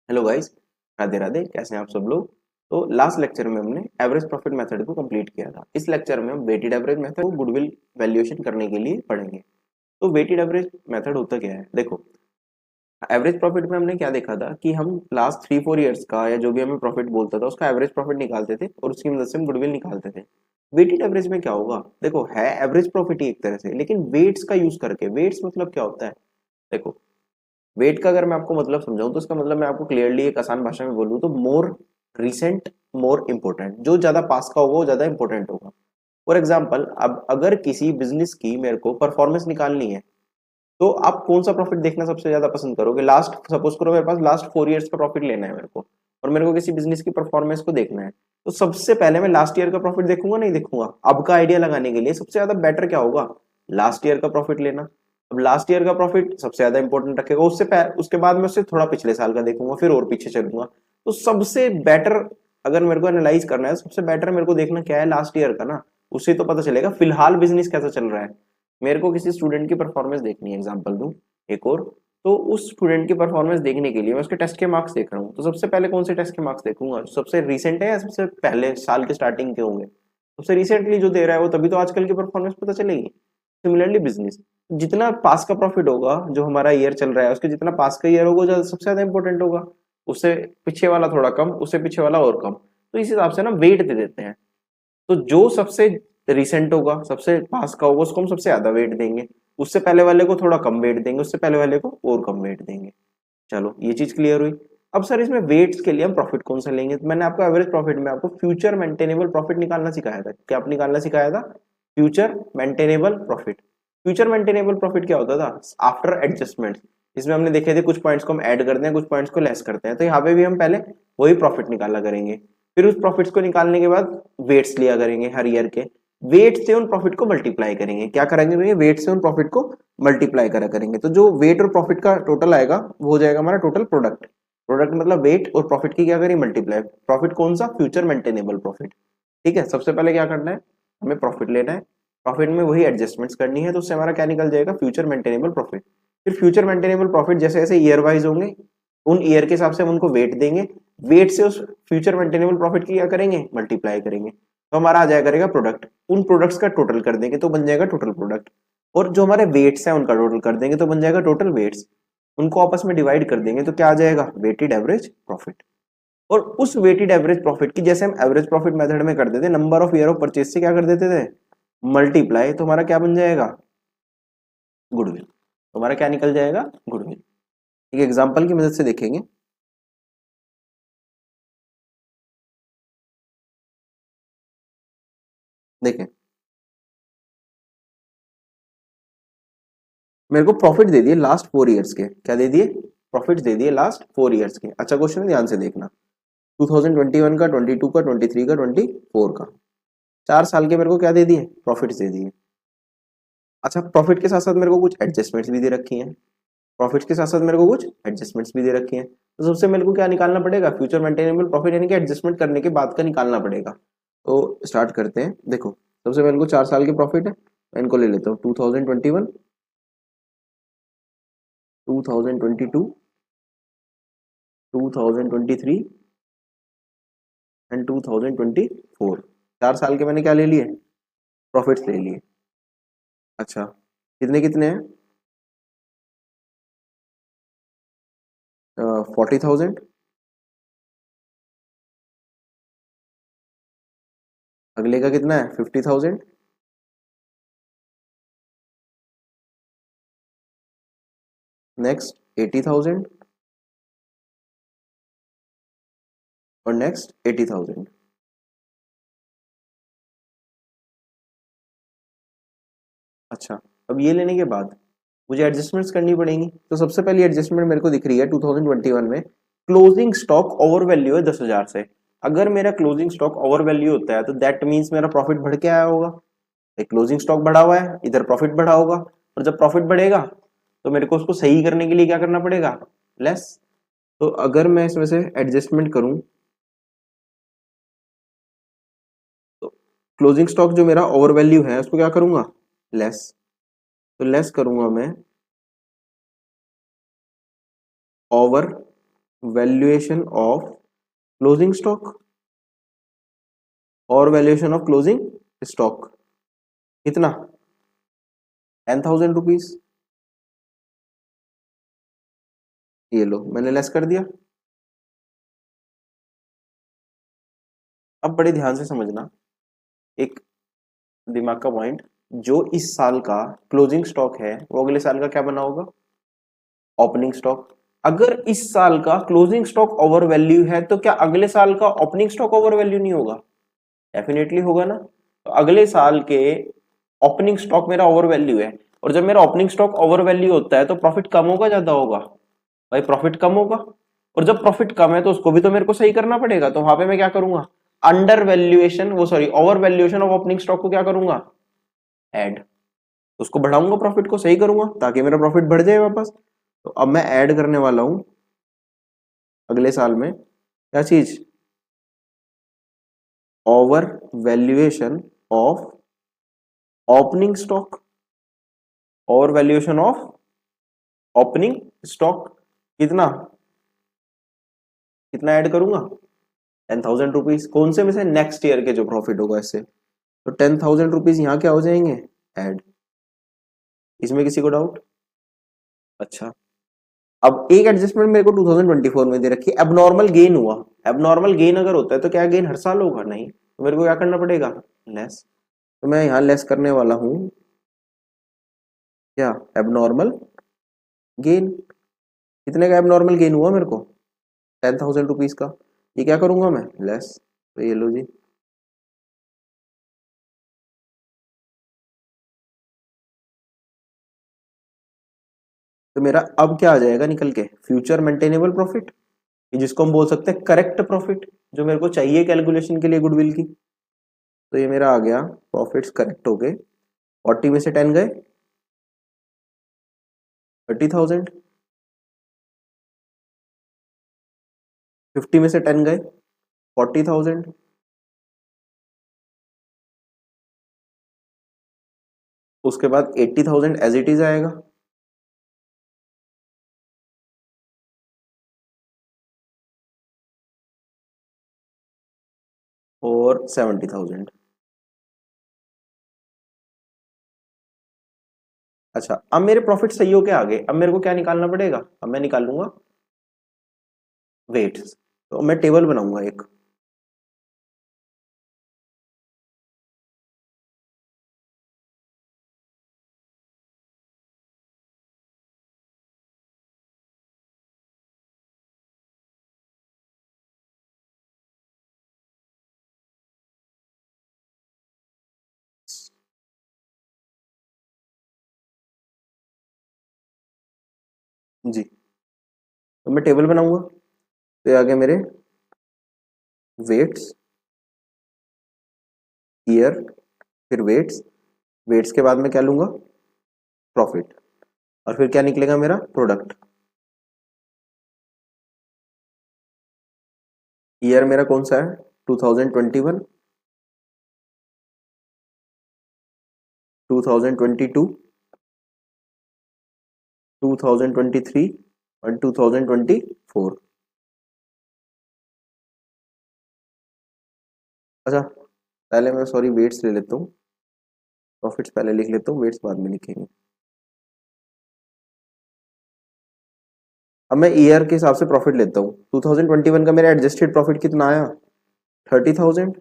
Hello guys, Radhe Radhe. कैसे हैं आप सब लोग। तो लास्ट लेक्चर में हमने एवरेज प्रॉफिट मेथड को कंप्लीट किया था। इस लेक्चर में हम वेटेड एवरेज मेथड को गुडविल वैल्यूएशन करने के लिए पढ़ेंगे। तो वेटेड एवरेज मेथड होता क्या है, देखो। एवरेज प्रॉफिट में हमने क्या देखा था कि हम लास्ट 3-4 ईयर्स का या जो भी हमें प्रॉफिट बोलता था उसका एवरेज प्रॉफिट निकालते थे और उसकी मदद से हम गुडविल निकालते थे। वेटेड एवरेज में क्या होगा, देखो है एवरेज प्रॉफिट ही एक तरह से, लेकिन वेट्स का यूज करके। वेट्स मतलब क्या होता है, देखो वेट का अगर मैं आपको मतलब समझाऊं तो इसका मतलब मैं आपको क्लियरली एक आसान भाषा में बोलूं तो मोर रिसेंट मोर इंपॉर्टेंट। जो ज्यादा पास का होगा वो ज्यादा इंपॉर्टेंट होगा। फॉर एग्जाम्पल, अब अगर किसी बिजनेस की मेरे को परफॉर्मेंस निकालनी है तो आप कौन सा प्रॉफिट देखना सबसे ज्यादा पसंद करोगे। लास्ट सपोज करो मेरे पास लास्ट 4 ईयर्स का प्रॉफिट लेना है मेरे को, और मेरे को किसी बिजनेस की परफॉर्मेंस को देखना है, तो सबसे पहले मैं लास्ट ईयर का प्रॉफिट देखूंगा, नहीं देखूंगा। अब का आइडिया लगाने के लिए सबसे ज्यादा बेटर क्या होगा, लास्ट ईयर का प्रॉफिट लेना। अब लास्ट ईयर का प्रॉफिट सबसे ज्यादा इंपॉर्टेंट रखेगा। उसके बाद मैं उससे थोड़ा पिछले साल का देखूंगा, फिर और पीछे चलूंगा। तो सबसे बेटर अगर मेरे को एनालाइज करना है, सबसे बेटर मेरे को देखना क्या है, लास्ट ईयर का ना। उससे तो पता चलेगा फिलहाल बिजनेस कैसा चल रहा है। मेरे को किसी स्टूडेंट की परफॉर्मेंस देखनी है, एग्जांपल दूं एक और, तो उस स्टूडेंट की परफॉर्मेंस देखने के लिए मैं उसके टेस्ट के मार्क्स देख रहा हूँ। तो सबसे पहले कौन से टेस्ट के मार्क्स देखूंगा, सबसे रिसेंट है या सबसे पहले साल के स्टार्टिंग के होंगे। सबसे रिसेंटली जो दे रहा है वो, तभी तो आजकल की परफॉर्मेंस पता चलेगी। सिमिलरली बिजनेस, जितना पास का प्रॉफिट होगा जो हमारा ईयर चल रहा है उसके, जितना पास का ईयर होगा सबसे ज्यादा इंपॉर्टेंट होगा। उससे पीछे वाला थोड़ा कम, उससे पीछे वाला और कम। तो इस हिसाब से ना वेट दे देते हैं। तो जो सबसे रिसेंट होगा, सबसे पास का होगा, उसको हम सबसे ज्यादा वेट देंगे। उससे पहले वाले को थोड़ा कम वेट देंगे, उससे पहले वाले को और कम वेट देंगे। चलो ये चीज क्लियर हुई। अब सर इसमें वेट्स के लिए हम प्रॉफिट कौन सा लेंगे, तो मैंने आपको एवरेज प्रॉफिट में आपको फ्यूचर मेंटेनेबल प्रॉफिट निकालना सिखाया था। क्या आप निकालना सिखाया था, future maintainable profit. Future maintainable profit क्या होता था, आफ्टर एडजस्टमेंट। इसमें हमने देखे थे कुछ पॉइंट्स को हम ऐड करते हैं, कुछ पॉइंट्स को लेस करते हैं। तो यहाँ पे भी हम पहले वही प्रॉफिट निकाला करेंगे। फिर उस प्रॉफिट्स को निकालने के बाद वेट्स लिया करेंगे हर ईयर के। वेट से उन प्रॉफिट को मल्टीप्लाई करेंगे। क्या करेंगे भैया, वेट से उन प्रॉफिट को मल्टीप्लाई करा करेंगे। तो जो वेट और प्रॉफिट का टोटल आएगा वो हो जाएगा हमारा टोटल प्रोडक्ट। प्रोडक्ट मतलब वेट और प्रॉफिट की क्या करें, मल्टीप्लाई। प्रॉफिट कौन सा, फ्यूचर मेंटेनेबल प्रॉफिट। ठीक है, सबसे पहले क्या करना है, हमें प्रॉफिट लेना है। प्रॉफिट में वही एडजस्टमेंट्स करनी है, तो उससे हमारा क्या निकल जाएगा, फ्यूचर मेंटेनेबल प्रॉफिट। फिर फ्यूचर मेंटेनेबल प्रॉफिट जैसे जैसे ईयर वाइज होंगे, उन ईयर के हिसाब से हम उनको वेट देंगे। वेट से उस फ्यूचर मेंटेनेबल प्रॉफिट की क्या करेंगे, मल्टीप्लाई करेंगे। तो हमारा आ जाया करेगा प्रोडक्ट। उन प्रोडक्ट्स का टोटल कर देंगे तो बन जाएगा टोटल प्रोडक्ट। और जो हमारे वेट्स हैं उनका टोटल कर देंगे तो बन जाएगा टोटल वेट्स। उनको आपस में डिवाइड कर देंगे तो क्या आ जाएगा, वेटेड एवरेज प्रॉफिट। और उस वेटेड एवरेज प्रॉफिट की जैसे हम एवरेज प्रॉफिट मेथड में कर देते, number of year of purchase से क्या कर देते थे, मल्टीप्लाई। तो हमारा क्या बन जाएगा, गुडविल। तो हमारा क्या निकल जाएगा, गुडविल। एक एग्जांपल की मदद से देखेंगे। देखें, मेरे को प्रॉफिट दे दिए लास्ट 4 ईयर्स के। क्या दे दिए, प्रॉफिट दे दिए लास्ट 4 ईयर्स के। अच्छा क्वेश्चन है, ध्यान से देखना। 2021 का, 22 का, 23 का, 24 का, 4 साल के मेरे को क्या दे दिए, प्रॉफिट्स दे दिए। अच्छा, प्रॉफिट के साथ साथ मेरे को कुछ एडजस्टमेंट्स भी दे रखी हैं। प्रॉफिट्स के साथ साथ मेरे को कुछ एडजस्टमेंट्स भी दे रखी हैं। तो सबसे मेरे को क्या निकालना पड़ेगा, फ्यूचर मेंटेनेबल प्रॉफिट, यानी कि एडजस्टमेंट करने के बाद का निकालना पड़ेगा। तो स्टार्ट करते हैं। देखो, सबसे मेरे को 4 साल की प्रॉफिट है, मैं इनको ले लेता हूँ। 2021, 2022, 2023 एंड 2024। 4 साल के मैंने क्या ले लिए, प्रॉफिट्स ले लिए। अच्छा, कितने कितने हैं, 40,000। अगले का कितना है, 50,000। नेक्स्ट 80,000 और नेक्स्ट 80,000। अच्छा, अब ये लेने के बाद मुझे एडजस्टमेंट्स करनी पड़ेंगी। तो सबसे पहली एडजस्टमेंट मेरे को दिख रही है 2021 में, क्लोजिंग स्टॉक ओवर वैल्यू है 10,000 से। अगर मेरा क्लोजिंग स्टॉक ओवर वैल्यू होता है तो दैट मीन्स मेरा प्रॉफिट बढ़ के आया होगा। एक क्लोजिंग स्टॉक बढ़ा हुआ है, इधर प्रॉफिट बढ़ा होगा। और जब प्रॉफिट बढ़ेगा तो मेरे को उसको सही करने के लिए क्या करना पड़ेगा, लेस। तो अगर मैं इसमें से एडजस्टमेंट करूं तो क्लोजिंग स्टॉक जो मेरा ओवर वैल्यू है उसको क्या करूंगा, लेस। तो लेस करूंगा मैं over valuation of closing stock और वैल्यूएशन ऑफ क्लोजिंग स्टॉक कितना 10,000 रुपीज। ये लो मैंने लेस कर दिया। अब बड़े ध्यान से समझना एक दिमाग का पॉइंट, जो इस साल का क्लोजिंग स्टॉक है वो अगले साल का क्या बना होगा ओपनिंग स्टॉक। अगर इस साल का क्लोजिंग स्टॉक ओवर वैल्यू है तो क्या अगले साल का ओपनिंग स्टॉक ओवर वैल्यू नहीं होगा? डेफिनेटली होगा ना। तो अगले साल के ओपनिंग स्टॉक मेरा ओवर वैल्यू है, और जब मेरा ओपनिंग स्टॉक ओवर वैल्यू होता है तो प्रॉफिट कम होगा ज्यादा होगा? भाई प्रॉफिट कम होगा। और जब प्रॉफिट कम है तो उसको भी तो मेरे को सही करना पड़ेगा, तो वहां पे मैं क्या करूंगा अंडर वैल्यूएशन वो sorry over valuation of opening stock को क्या करूंगा ऐड, उसको बढ़ाऊंगा प्रॉफिट को सही करूंगा ताकि मेरा प्रॉफिट बढ़ जाए वापस। तो अब मैं ऐड करने वाला हूं अगले साल में क्या चीज over valuation of opening stock और वैल्यूएशन ऑफ ओपनिंग स्टॉक कितना कितना ऐड करूंगा 10,000 रुपीज। कौन से में से नेक्स्ट ईयर के जो प्रॉफिट होगा इससे, तो 10,000 रुपीज यहाँ क्या हो जाएंगे ऐड। इसमें किसी को डाउट? अच्छा अब एक एडजस्टमेंट मेरे को 2024 में दे रखी है, एबनॉर्मल गेन हुआ। एबनॉर्मल गेन अगर होता है तो क्या गेन हर साल होगा? नहीं, तो मेरे को क्या करना पड़ेगा लेस। तो मैं यहाँ लेस करने वाला हूं क्या एबनॉर्मल गेन। कितने का एबनॉर्मल गेन हुआ मेरे को 10,000 रुपीज का। ये क्या करूंगा मैं लेस। तो ये लो जी, तो मेरा अब क्या आ जाएगा निकल के फ्यूचर मेंटेनेबल प्रॉफिट, जिसको हम बोल सकते हैं करेक्ट प्रॉफिट, जो मेरे को चाहिए कैलकुलेशन के लिए गुडविल की। तो ये मेरा आ गया प्रॉफिट्स करेक्ट हो गए। 40 में से 10 गए 30,000, 50 में से 10 गए 40,000, उसके बाद 80,000 एज इट इज आएगा। और 70,000। अच्छा अब मेरे प्रॉफिट सही हो के आ गए, अब मेरे को क्या निकालना पड़ेगा? अब मैं निकालूंगा वेट। तो मैं टेबल बनाऊंगा एक। जी तो मैं टेबल बनाऊंगा, तो ये आ गया मेरे वेट्स ईयर, फिर वेट्स, वेट्स के बाद में क्या लूंगा प्रॉफिट, और फिर क्या निकलेगा मेरा प्रोडक्ट। ईयर मेरा कौन सा है 2021, 2022, 2023 और 2024। अच्छा पहले मैं सॉरी वेट्स ले लेता हूँ, प्रॉफिट्स पहले लिख लेता हूँ, वेट्स बाद में लिखेंगे। अब मैं ईयर के हिसाब से प्रॉफिट लेता हूँ। 2021 का मेरा एडजस्टेड प्रॉफिट कितना आया 30,000।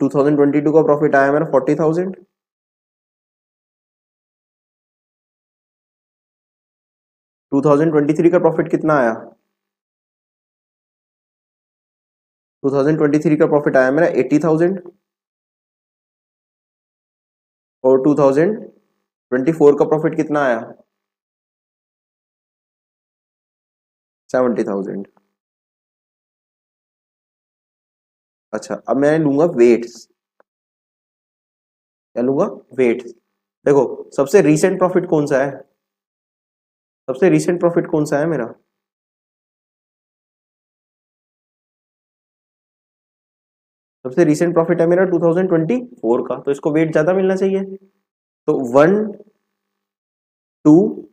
2022 का प्रॉफिट आया मेरा 40,000। 2023 का प्रॉफिट कितना आया 2023 का प्रॉफिट आया मेरा 80,000। और 2024 का प्रॉफिट कितना आया 70,000। अच्छा अब मैं लूंगा वेट्स, क्या लूंगा वेट्स। देखो सबसे रीसेंट प्रॉफिट कौन सा है, सबसे रीसेंट प्रॉफिट कौन सा है मेरा सबसे रिसेंट प्रॉफिट है मेरा 2024 का, तो इसको वेट ज्यादा मिलना चाहिए। तो 1, 2,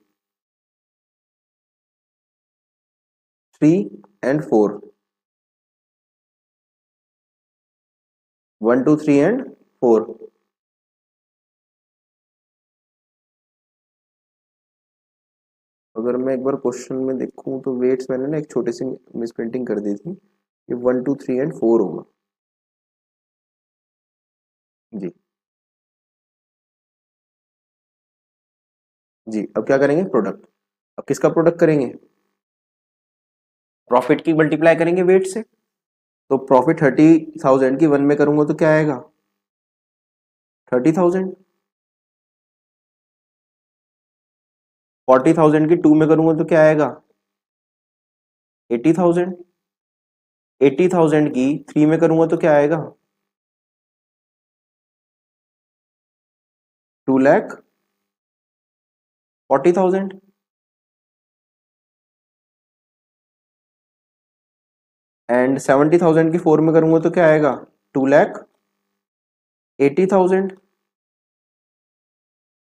3 एंड 4, 1, 2, 3 एंड 4। अगर मैं एक बार क्वेश्चन में देखूं तो वेट्स मैंने ना एक छोटी सी मिसप्रिंटिंग कर दी थी, ये 1, 2, 3 एंड 4 होगा जी। जी अब क्या करेंगे, प्रोडक्ट। अब किसका प्रोडक्ट करेंगे, प्रॉफिट की मल्टीप्लाई करेंगे वेट से। तो प्रॉफिट 30,000 की 1 में करूंगा तो क्या आएगा, 30,000। 40,000 की 2 में करूंगा तो क्या आएगा, 80,000। 80,000 की 3 में करूंगा तो क्या आएगा, 2,40,000। एंड 70,000 की 4 में करूंगा तो क्या आएगा, 2,80,000।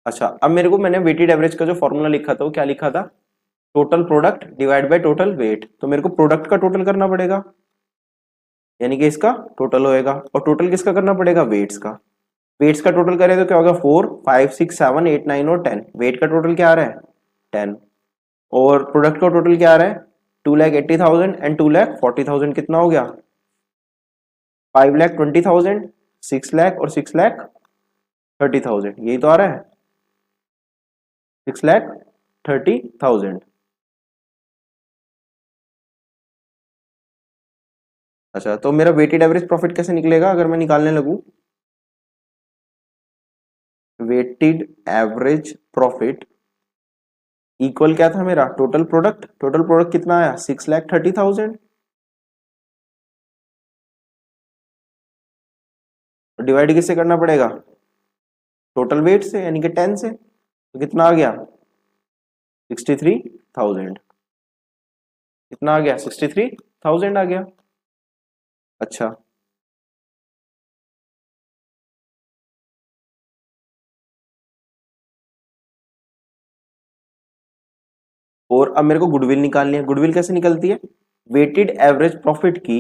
अच्छा अब मेरे को, मैंने वेटेड एवरेज का जो फॉर्मूला लिखा था वो क्या लिखा था, total product divide by total weight. तो मेरे को प्रोडक्ट का टोटल करना पड़ेगा, यानी कि इसका टोटल होएगा, और टोटल किसका करना पड़ेगा, वेट्स का। वेट्स का टोटल करें तो क्या होगा, 4, 5, 6, 7, 8, 9 और 10। वेट का टोटल क्या आ रहा है, 10। और प्रोडक्ट का टोटल क्या आ रहा है, 2,80,000 एंड 2,40,000। कितना हो गया, 5,20,000, 6,00,000 और 6,30,000। यही तो आ रहा है, 6,30,000। अच्छा तो मेरा वेटेड एवरेज प्रॉफिट कैसे निकलेगा अगर मैं निकालने लगूं, वेटेड एवरेज प्रॉफिट इक्वल क्या था मेरा, टोटल प्रोडक्ट। टोटल प्रोडक्ट कितना आया, 6,30,000। डिवाइड किससे करना पड़ेगा, टोटल वेट से, यानी कि 10 से। तो कितना आ गया, 63,000। कितना आ गया, 63,000 आ गया। अच्छा और अब मेरे को गुडविल निकालनी है। गुडविल कैसे निकलती है, वेटेड एवरेज प्रॉफिट की,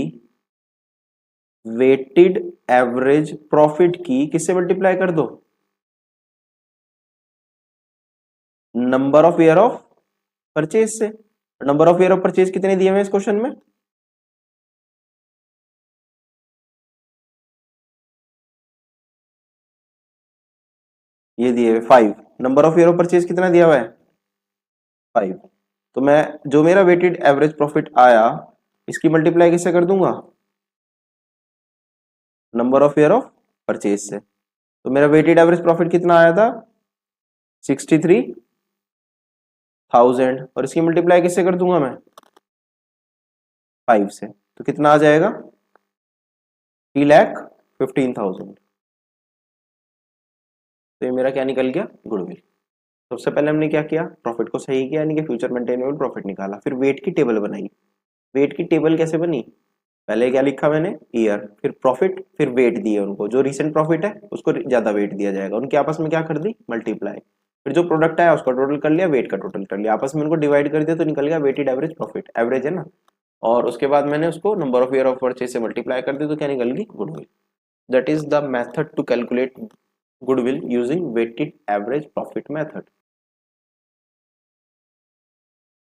वेटेड एवरेज प्रॉफिट की किससे मल्टीप्लाई कर दो, number of year of purchase से। Number of year of purchase कितने दिए हुए इस क्वेश्चन में, ये दिए हुए 5। Number of year of purchase कितना दिया हुआ है, 5। तो मैं, जो मेरा वेटेड एवरेज प्रॉफिट आया, इसकी मल्टीप्लाई किससे कर दूंगा, number of year of purchase से। तो मेरा वेटेड एवरेज प्रॉफिट कितना आया था, 63,000, और इसकी मल्टीप्लाई किससे कर दूंगा मैं, 5 से। तो कितना आ जाएगा, 3,15,000। तो ये मेरा क्या निकल गया, गुडविल। सबसे पहले हमने क्या किया, प्रॉफिट को सही किया, यानी कि फ्यूचर मेंटेनेबल प्रॉफिट निकाला। फिर वेट की टेबल बनाई। वेट की टेबल कैसे बनी, पहले क्या लिखा मैंने, ईयर, फिर प्रॉफिट, फिर वेट दिए उनको। जो रिसेंट प्रॉफिट है उसको ज्यादा वेट दिया जाएगा, उनके आपस में क्या कर दी, मल्टीप्लाई। फिर जो प्रोडक्ट आया उसका टोटल कर लिया, वेट का टोटल कर लिया, आपस में उनको डिवाइड कर दिया, तो निकल गया वेटेड एवरेज प्रॉफिट। एवरेज है ना। और उसके बाद मैंने उसको number of year of purchase से मल्टीप्लाई कर दिया, तो क्या निकल गई, goodwill. That is the method to calculate goodwill using weighted average profit method.